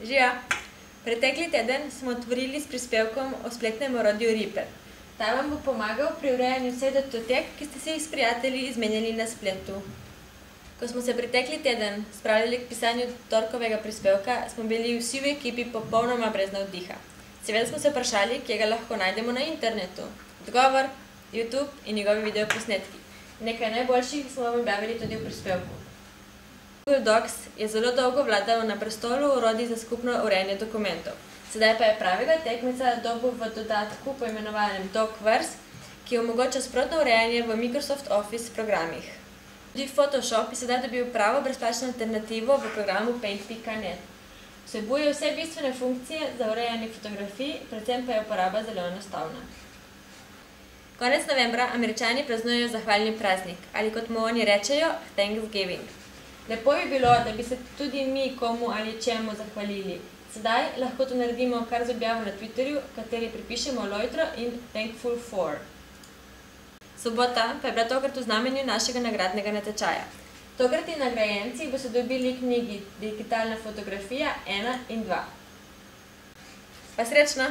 Živijo! Pretekli teden smo otvorili s prispevkom o spletnem orodju Reaper. Ta vam bo pomagal pri urejanju vseh datotek, ki ste si jih s prijatelji izmenjali na spletu. Ko smo se pretekli teden spravljali k pisanju torkovega prispevka, smo bili vsi v ekipi popolnoma brez navdiha. Seveda smo se vprašali, kje ga lahko najdemo na internetu. Odgovor: YouTube in njegovi videoposnetki. Nekaj najboljših smo vam objavili tudi v prispevku. Google Docs je zelo dolgo vladal na prestolu orodij za skupno urejanje dokumentov. Sedaj pa je pravega tekmeca dobil v dodatku poimenovanem DocWorks, ki omogoča sprotno urejanje v Microsoft Office programih. Tudi Photoshop je sedaj dobil pravo brezplačno alternativo v programu Paint.net. Vsebuje vse bistvene funkcije za urejanje fotografij, predvsem pa je uporaba zelo enostavna. Konec novembra Američani praznujejo zahvalni praznik, ali kot mu oni rečejo, Thanksgiving. Lepo bi bilo, da bi se tudi mi komu ali čemu zahvalili. Sedaj lahko to naredimo kar z objavo na Twitterju, v kateri pripišemo lojtro in thankful for. Sobota pa je bila tokrat v znamenju našega nagradnega natečaja. Tokratni nagrajenci boste dobili knjigi Digitalna fotografija 1 in 2. Pa srečno!